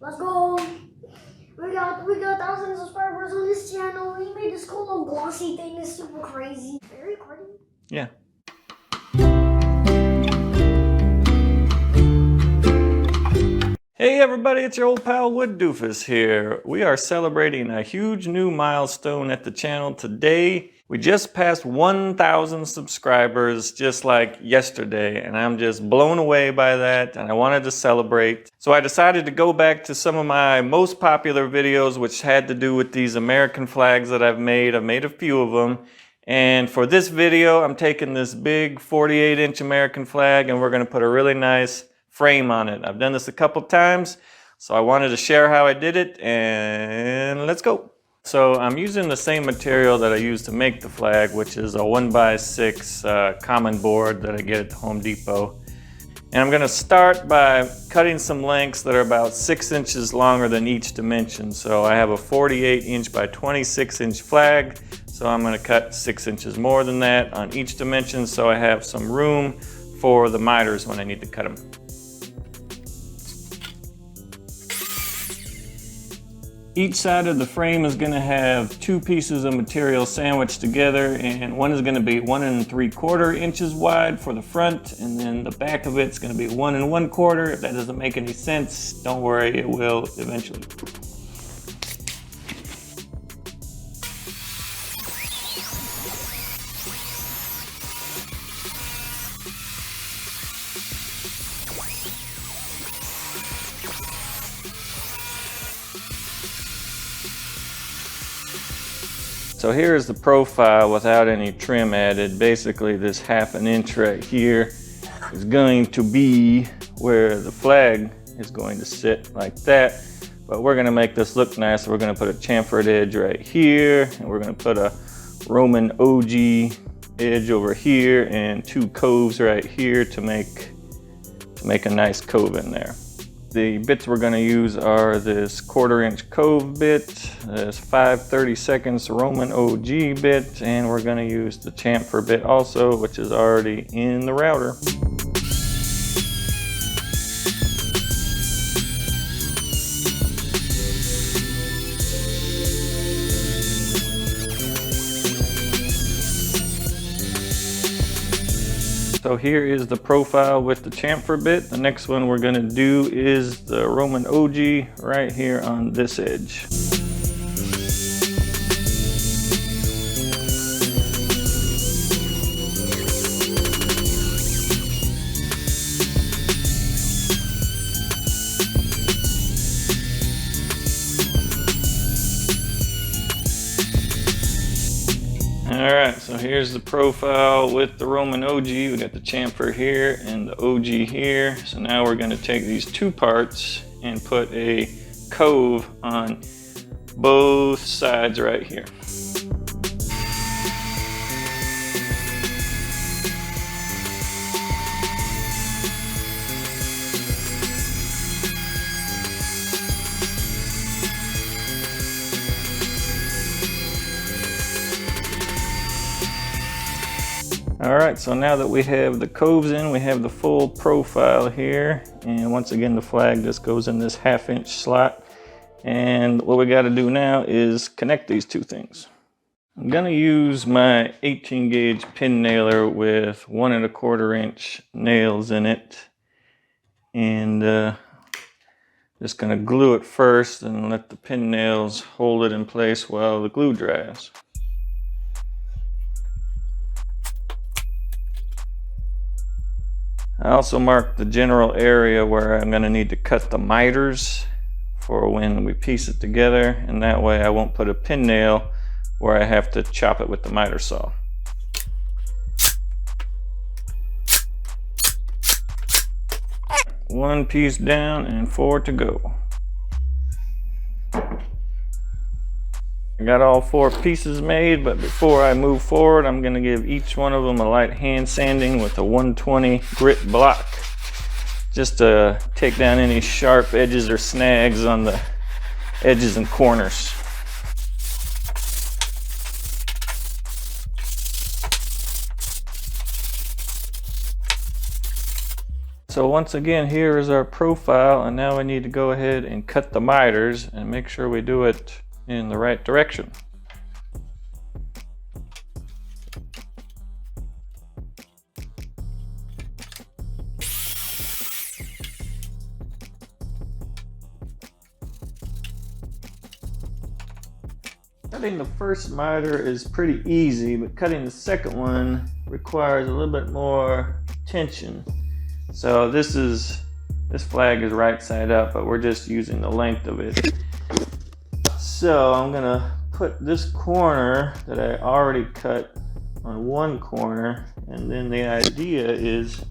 Let's go. We got 1,000 subscribers on this channel. We made this cool little glossy thing. It's super crazy. Are you recording? Yeah. Hey everybody, it's your old pal Wood Doofus here. We are celebrating a huge new milestone at the channel today. We just passed 1,000 subscribers just like yesterday, and I'm just blown away by that, and I wanted to celebrate. So I decided to go back to some of my most popular videos, which had to do with these American flags that I've made. I've made a few of them. And for this video, I'm taking this big 48-inch American flag, and we're gonna put a really nice frame on it. I've done this a couple times, so I wanted to share how I did it, and let's go. So I'm using the same material that I used to make the flag, which is a 1x6 common board that I get at the Home Depot. And I'm gonna start by cutting some lengths that are about 6 inches longer than each dimension. So I have a 48-inch by 26-inch flag, so I'm gonna cut 6 inches more than that on each dimension, so I have some room for the miters when I need to cut them. Each side of the frame is going to have 2 pieces of material sandwiched together, and one is going to be 1 3/4 inches wide for the front, and then the back of it's going to be 1 1/4. If that doesn't make any sense, don't worry, it will eventually. So here is the profile without any trim added. Basically this 1/2 inch right here is going to be where the flag is going to sit like that. But we're gonna make this look nice. So we're gonna put a chamfered edge right here, and we're gonna put a Roman OG edge over here and 2 coves right here to make a nice cove in there. The bits we're going to use are this 1/4 inch cove bit, this 5/32 Roman OG bit, and we're going to use the chamfer bit also, which is already in the router. So here is the profile with the chamfer bit. The next one we're gonna do is the Roman OG right here on this edge. Alright, so here's the profile with the Roman OG. We got the chamfer here and the OG here. So now we're going to take these 2 parts and put a cove on both sides right here. All right, so now that we have the coves in, we have the full profile here. And once again, the flag just goes in this 1/2 inch slot. And what we got to do now is connect these 2 things. I'm gonna use my 18 gauge pin nailer with 1 1/4 inch nails in it. And just gonna glue it first and let the pin nails hold it in place while the glue dries. I also marked the general area where I'm going to need to cut the miters for when we piece it together, and that way I won't put a pin nail where I have to chop it with the miter saw. One piece down and 4 to go. I got all 4 pieces made, but before I move forward, I'm going to give each one of them a light hand sanding with a 120 grit block, just to take down any sharp edges or snags on the edges and corners. So once again, here is our profile, and now we need to go ahead and cut the miters and make sure we do it in the right direction. Cutting the first miter is pretty easy, but cutting the second one requires a little bit more attention. So this flag is right side up, but we're just using the length of it. So I'm gonna put this corner that I already cut on one corner, and then the idea is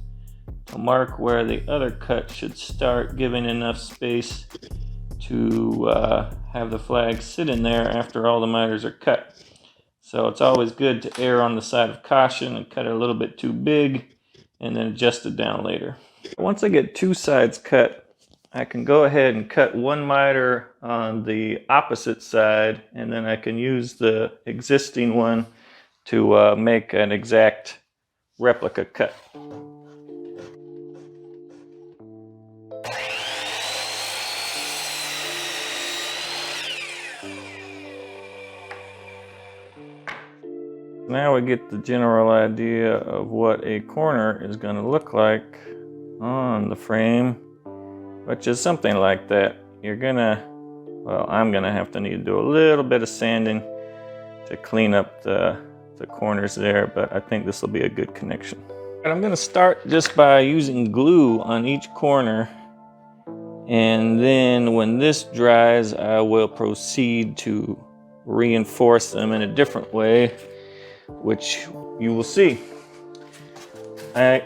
to mark where the other cut should start, giving enough space to have the flag sit in there after all the miters are cut. So it's always good to err on the side of caution and cut it a little bit too big and then adjust it down later. Once I get two sides cut, I can go ahead and cut one miter on the opposite side, and then I can use the existing one to make an exact replica cut. Now we get the general idea of what a corner is going to look like on the frame, which is something like that. I'm gonna have to need to do a little bit of sanding to clean up the corners there, but I think this will be a good connection. And I'm gonna start just by using glue on each corner, and then when this dries, I will proceed to reinforce them in a different way, which you will see. I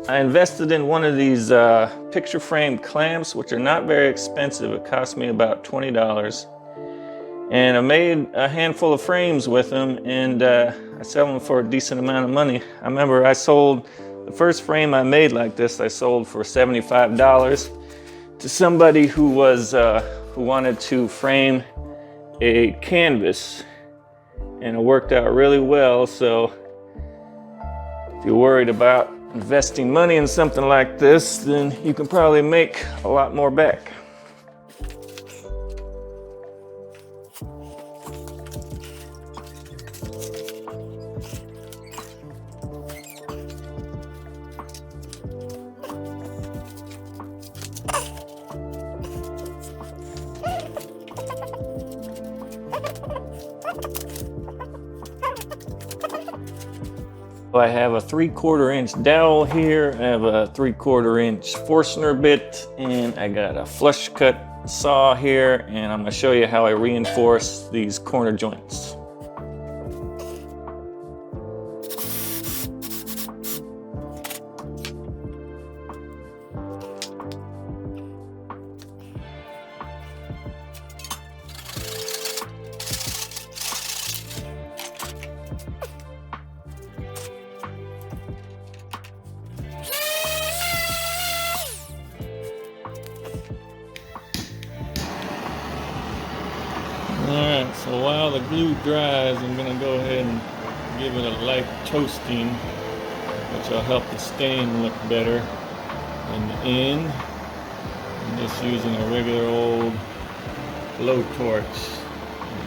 invested in one of these picture frame clamps, which are not very expensive. It cost me about $20. And I made a handful of frames with them, and I sell them for a decent amount of money. I remember I sold the first frame I made like this, I sold for $75 to somebody who wanted to frame a canvas. And it worked out really well. So if you're worried about investing money in something like this, then you can probably make a lot more back. I have a 3/4 inch dowel here, I have a 3/4 inch Forstner bit, and I got a flush cut saw here, and I'm going to show you how I reinforce these corner joints. Alright, so while the glue dries, I'm going to go ahead and give it a light toasting, which will help the stain look better in the end. I'm just using a regular old blowtorch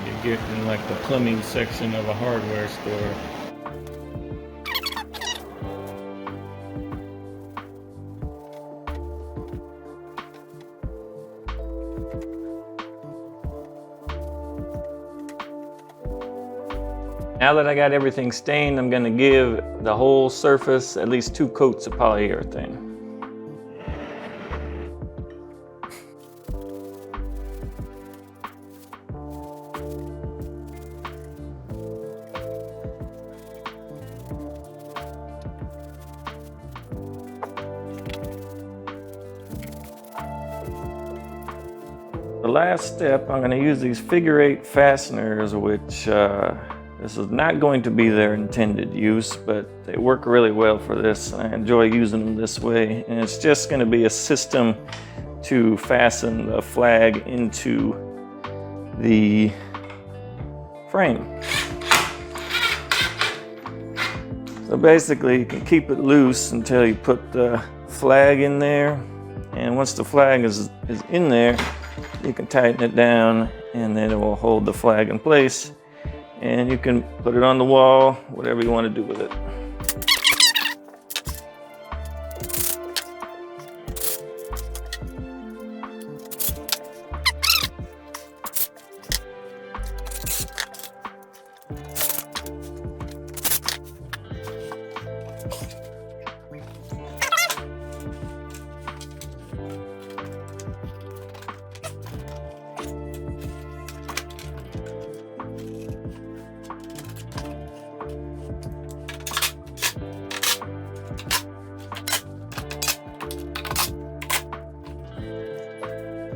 you get in like the plumbing section of a hardware store. Now that I got everything stained, I'm going to give the whole surface at least 2 coats of polyurethane. The last step, I'm going to use these figure-8 fasteners, which this is not going to be their intended use, but they work really well for this. I enjoy using them this way, and it's just going to be a system to fasten the flag into the frame. So basically you can keep it loose until you put the flag in there. And once the flag is in there, you can tighten it down and then it will hold the flag in place. And you can put it on the wall, whatever you want to do with it.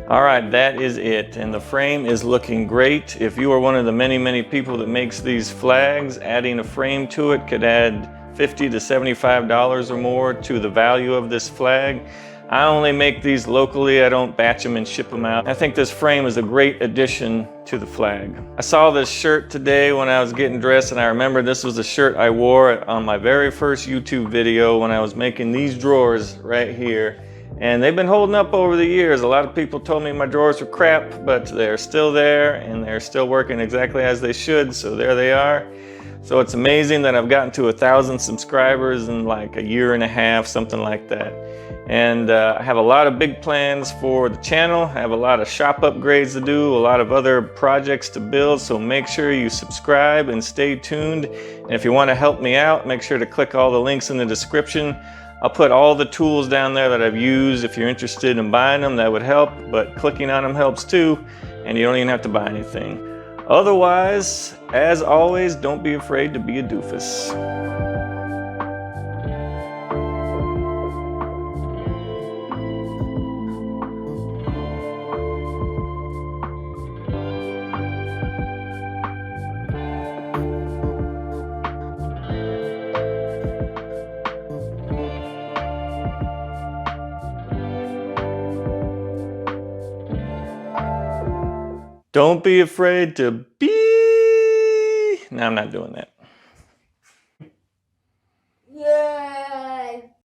All right, that is it. And the frame is looking great. If you are one of the many people that makes these flags, adding a frame to it could add $50 to $75 or more to the value of this flag. I only make these locally. I don't batch them and ship them out. I think this frame is a great addition to the flag. I saw this shirt today when I was getting dressed, and I remember this was the shirt I wore on my very first YouTube video when I was making these drawers right here. And they've been holding up over the years. A lot of people told me my drawers were crap, but they're still there and they're still working exactly as they should, so there they are. So it's amazing that I've gotten to 1,000 subscribers in like a year and a half, something like that. And I have a lot of big plans for the channel. I have a lot of shop upgrades to do, a lot of other projects to build, so make sure you subscribe and stay tuned. And if you want to help me out, make sure to click all the links in the description. I'll put all the tools down there that I've used. If you're interested in buying them, that would help, but clicking on them helps too, and you don't even have to buy anything. Otherwise, as always, don't be afraid to be a doofus. Don't be afraid to be... No, I'm not doing that. Yeah.